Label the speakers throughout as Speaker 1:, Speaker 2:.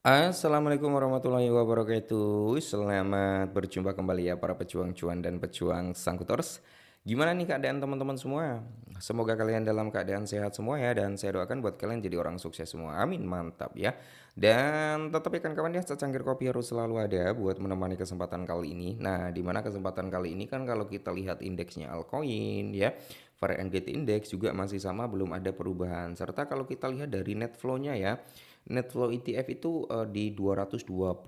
Speaker 1: Assalamualaikum warahmatullahi wabarakatuh. Selamat berjumpa kembali ya para pejuang cuan dan pejuang Sangkuters. Gimana nih keadaan teman-teman semua? Semoga kalian dalam keadaan sehat semua ya, dan saya doakan buat kalian jadi orang sukses semua. Amin, mantap ya. Dan tetap ikan kawan ya, secangkir kopi harus selalu ada buat menemani kesempatan kali ini. Nah, di mana kesempatan kali ini kan kalau kita lihat indeksnya altcoin ya, Fahrenheit Index juga masih sama, belum ada perubahan. Serta kalau kita lihat dari net flow-nya ya, net flow ETF itu di 222,3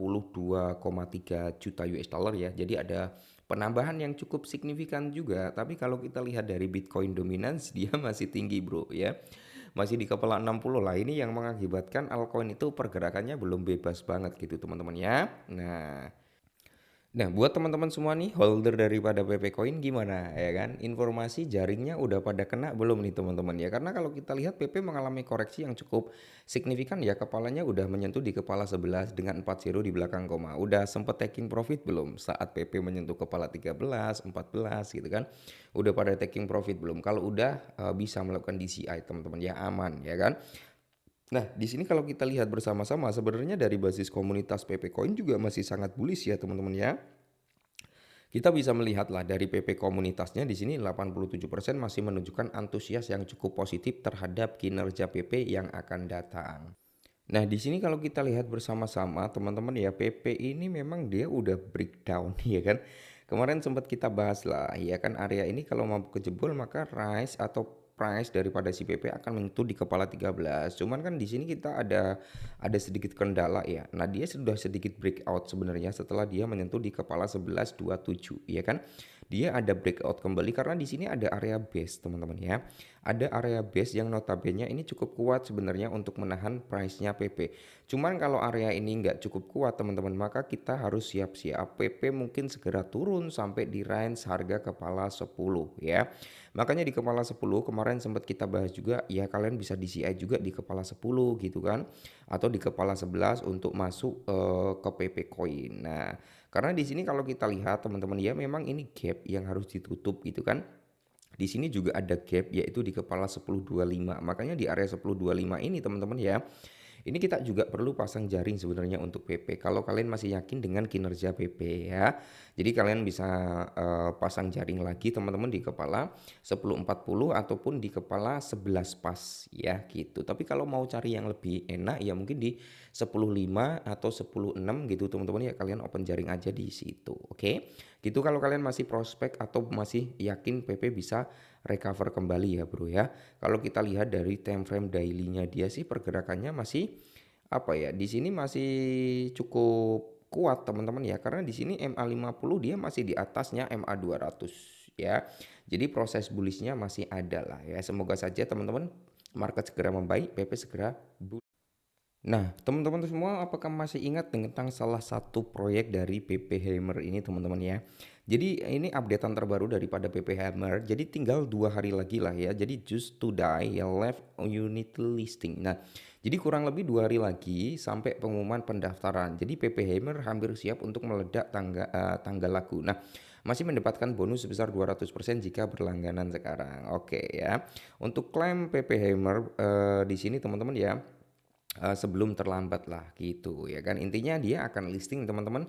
Speaker 1: juta US dollar ya. Jadi ada penambahan yang cukup signifikan juga. Tapi kalau kita lihat dari Bitcoin dominance dia masih tinggi bro ya. Masih di kepala 60 lah. Ini yang mengakibatkan altcoin itu pergerakannya belum bebas banget gitu teman-teman ya. Nah, buat teman-teman semua nih holder daripada PP Coin gimana ya kan? Informasi jaringnya udah pada kena belum nih teman-teman ya? Karena kalau kita lihat PP mengalami koreksi yang cukup signifikan ya, kepalanya udah menyentuh di kepala 11 dengan 40 di belakang koma. Udah sempet taking profit belum saat PP menyentuh kepala 13, 14 gitu kan? Udah pada taking profit belum? Kalau udah bisa melakukan DCI teman-teman ya, aman ya kan? Nah, di sini kalau kita lihat bersama-sama sebenarnya dari basis komunitas PP Coin juga masih sangat bullish ya teman-teman ya. Kita bisa melihatlah dari PP komunitasnya di sini 87% masih menunjukkan antusias yang cukup positif terhadap kinerja PP yang akan datang. Nah, di sini kalau kita lihat bersama-sama teman-teman ya, PP ini memang dia udah breakdown ya kan. Kemarin sempat kita bahas lah ya kan, area ini kalau mampu kejebol maka rise atau price daripada si PP akan menyentuh di kepala 13. Cuman kan di sini kita ada sedikit kendala ya. Nah, dia sudah sedikit breakout sebenarnya setelah dia menyentuh di kepala 11,27 ya kan. Dia ada breakout kembali karena di sini ada area base teman-teman ya. Ada area base yang notabene ini cukup kuat sebenarnya untuk menahan price-nya PP. Cuman kalau area ini nggak cukup kuat teman-teman, maka kita harus siap-siap PP mungkin segera turun sampai di range harga kepala 10 ya. Makanya di kepala 10 kemarin sempat kita bahas juga ya, kalian bisa DCI juga di kepala 10 gitu kan, atau di kepala 11 untuk masuk ke PP Coin. Nah, karena di sini kalau kita lihat teman-teman ya, memang ini gap yang harus ditutup gitu kan. Di sini juga ada gap yaitu di kepala 10.25. Makanya di area 10.25 ini teman-teman ya, ini kita juga perlu pasang jaring sebenarnya untuk PP. Kalau kalian masih yakin dengan kinerja PP ya. Jadi kalian bisa pasang jaring lagi teman-teman di kepala 10.40 ataupun di kepala 11 pas ya gitu. Tapi kalau mau cari yang lebih enak ya mungkin di 10.5 atau 10.6 gitu teman-teman ya, kalian open jaring aja di situ. Oke. Gitu kalau kalian masih prospek atau masih yakin PP bisa recover kembali ya bro ya. Kalau kita lihat dari time frame daily-nya dia sih pergerakannya masih apa ya, di sini masih cukup kuat teman-teman ya, karena di sini MA50 dia masih di atasnya MA200 ya. Jadi proses bullish-nya masih ada lah ya. Semoga saja teman-teman market segera membaik, PP segera Nah, teman-teman semua, apakah masih ingat tentang salah satu proyek dari PP Hammer ini, teman-teman ya? Jadi ini updatean terbaru daripada PP Hammer. Jadi tinggal 2 hari lagi lah ya. Jadi just to die ya, left unit listing. Nah, jadi kurang lebih 2 hari lagi sampai pengumuman pendaftaran. Jadi PP Hammer hampir siap untuk meledak tanggal laku. Nah, masih mendapatkan bonus sebesar 200% jika berlangganan sekarang. Oke ya. Untuk klaim PP Hammer di sini teman-teman ya, sebelum terlambat lah gitu ya kan. Intinya dia akan listing teman-teman,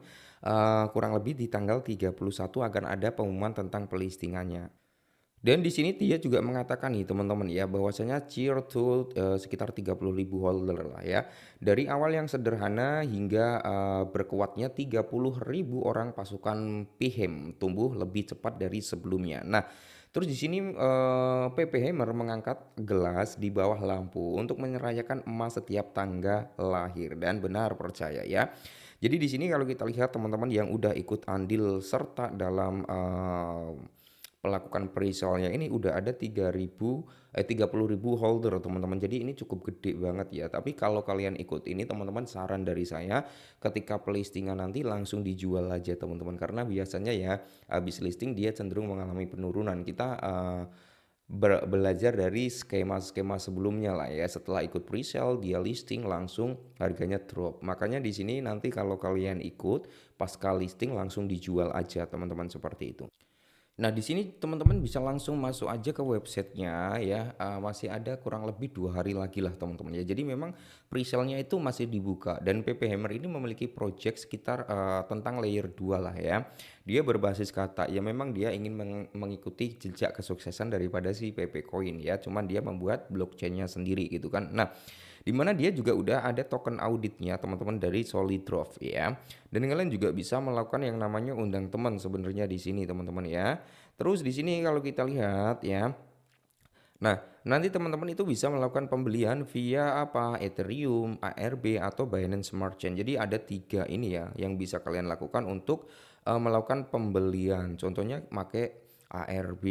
Speaker 1: kurang lebih di tanggal 31 akan ada pengumuman tentang pelistingannya. Dan di sini dia juga mengatakan nih teman-teman ya, bahwasanya cheer to sekitar 30.000 holder lah ya. Dari awal yang sederhana hingga berkuatnya 30.000 orang pasukan PHM tumbuh lebih cepat dari sebelumnya. Nah, terus di sini PP Hammer mengangkat gelas di bawah lampu untuk menyerayakan emas setiap tangga lahir, dan benar percaya ya. Jadi di sini kalau kita lihat teman-teman yang udah ikut andil serta dalam melakukan pre-sale-nya ini udah ada 30.000 holder teman-teman. Jadi ini cukup gede banget ya. Tapi kalau kalian ikut ini teman-teman, saran dari saya ketika pelistingan nanti langsung dijual aja teman-teman, karena biasanya ya habis listing dia cenderung mengalami penurunan. Kita belajar dari skema-skema sebelumnya lah ya. Setelah ikut pre-sale dia listing langsung harganya drop. Makanya di sini nanti kalau kalian ikut pasca listing langsung dijual aja teman-teman, seperti itu. Nah, di sini teman-teman bisa langsung masuk aja ke websitenya ya, masih ada kurang lebih 2 hari lagi lah teman-teman ya. Jadi memang presale-nya itu masih dibuka dan PP Hammer ini memiliki project sekitar, tentang layer 2 lah ya. Dia berbasis kata, ya memang dia ingin mengikuti jejak kesuksesan daripada si PP Coin ya, cuman dia membuat blockchain-nya sendiri gitu kan. Nah, di mana dia juga udah ada token auditnya teman-teman dari Solidrove ya. Dan kalian juga bisa melakukan yang namanya undang teman sebenarnya di sini teman-teman ya. Terus di sini kalau kita lihat ya, nah nanti teman-teman itu bisa melakukan pembelian via apa? Ethereum, ARB atau Binance Smart Chain. Jadi ada 3 ini ya yang bisa kalian lakukan untuk melakukan pembelian. Contohnya pakai ARB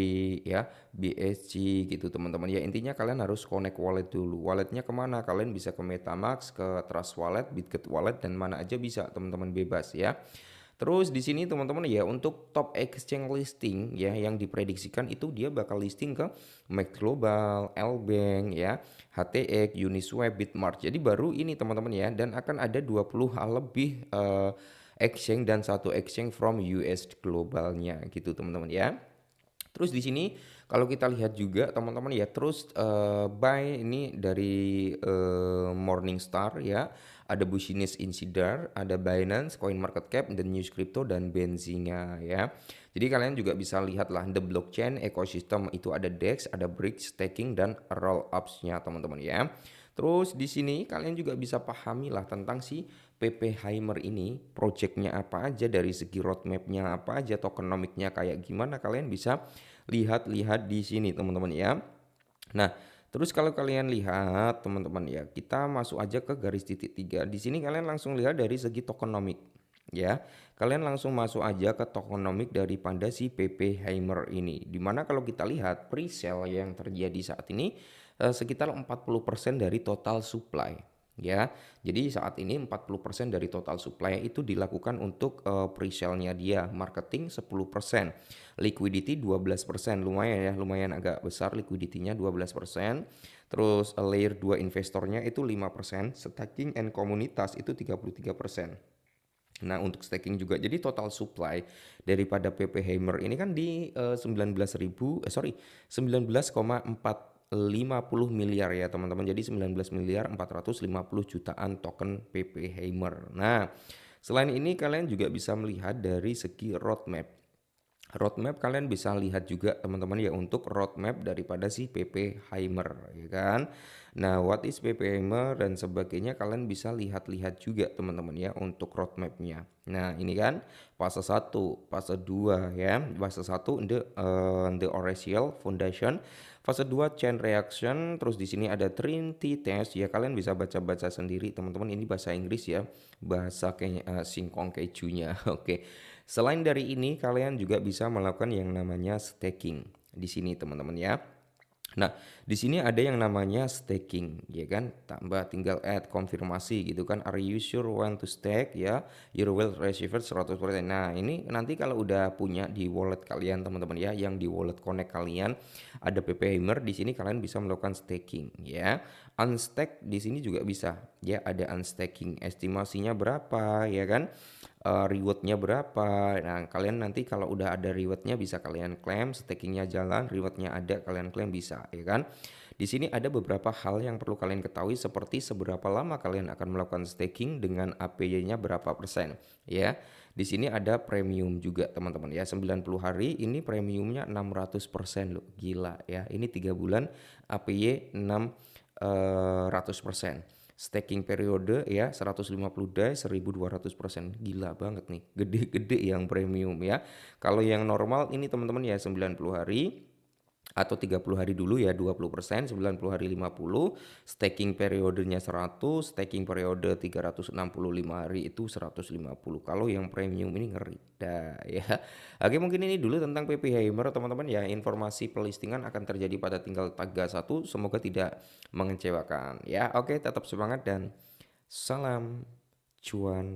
Speaker 1: ya, BSC gitu teman-teman ya. Intinya kalian harus connect wallet dulu. Walletnya kemana? Kalian bisa ke MetaMask, ke Trust Wallet, Bitget Wallet dan mana aja bisa teman-teman, bebas ya. Terus di sini teman-teman ya, untuk top exchange listing ya yang diprediksikan itu dia bakal listing ke Max Global, Lbank ya, HTX, Uniswap, Bitmart. Jadi baru ini teman-teman ya, dan akan ada 20 lebih exchange dan satu exchange from US globalnya gitu teman-teman ya. Terus di sini kalau kita lihat juga teman-teman ya, terus buy ini dari Morningstar ya, ada Business Insider, ada Binance, CoinMarketCap, dan News Crypto dan Benzinga ya. Jadi kalian juga bisa lihat lah the blockchain ecosystem itu ada DEX, ada bridge, staking dan roll ups-nya teman-teman ya. Terus di sini kalian juga bisa pahami lah tentang si PP Heimer ini, projectnya apa aja, dari segi roadmapnya apa aja, tokenomiknya kayak gimana, kalian bisa lihat-lihat di sini teman-teman ya. Nah, terus kalau kalian lihat teman-teman ya, kita masuk aja ke garis titik 3. Di sini kalian langsung lihat dari segi tokenomik ya. Kalian langsung masuk aja ke tokenomik daripada si PP Heimer ini. Dimana kalau kita lihat presale yang terjadi saat ini sekitar 40% dari total supply ya. Jadi saat ini 40% dari total supply itu dilakukan untuk presale-nya dia, marketing 10%, liquidity 12%, lumayan ya, lumayan agak besar liquidity-nya 12%. Terus layer 2 investornya itu 5%, staking and komunitas itu 33%. Nah, untuk staking juga. Jadi total supply daripada PP Hammer ini kan di 19,450 miliar ya teman-teman. Jadi 19 miliar 450 jutaan token PP Hammer. Nah, selain ini kalian juga bisa melihat dari segi roadmap. Roadmap kalian bisa lihat juga teman-teman ya, untuk roadmap daripada si PP Heimer ya kan. Nah, what is PP Heimer dan sebagainya kalian bisa lihat-lihat juga teman-teman ya untuk roadmapnya. Nah, ini kan fase 1, fase 2 ya. Fase 1 the Oracle Foundation, fase 2 chain reaction, terus di sini ada Trinity test ya, kalian bisa baca-baca sendiri teman-teman, ini bahasa Inggris ya. Bahasa kayak singkong kejunya. Oke. Selain dari ini, kalian juga bisa melakukan yang namanya staking di sini teman-teman ya. Nah, di sini ada yang namanya staking, ya kan? Tambah tinggal add konfirmasi gitu kan. Are you sure want to stake ya? Your will receive 100%. Nah, ini nanti kalau udah punya di wallet kalian teman-teman ya, yang di wallet connect kalian ada PP Hammer, di sini kalian bisa melakukan staking ya. Unstake di sini juga bisa ya, ada unstaking. Estimasinya berapa ya kan? Rewardnya berapa. Nah, kalian nanti kalau udah ada rewardnya bisa kalian klaim, stakingnya jalan, rewardnya ada, kalian klaim bisa, ya kan? Di sini ada beberapa hal yang perlu kalian ketahui, seperti seberapa lama kalian akan melakukan staking dengan APY-nya berapa persen, ya. Di sini ada premium juga teman-teman ya, 90 hari ini premiumnya 600% loh, gila ya. Ini 3 bulan APY 600%. Staking periode ya 150 day 1200%, gila banget nih, gede-gede yang premium ya. Kalau yang normal ini teman-teman ya 90 hari atau 30 hari dulu ya 20%, 90 hari 50, staking periodenya 100, staking periode 365 hari itu 150. Kalau yang premium ini ngeri dah ya. Oke, mungkin ini dulu tentang PP Hammer teman-teman ya. Informasi pelistingan akan terjadi pada tinggal tanggal 1, semoga tidak mengecewakan ya. Oke, tetap semangat dan salam cuan.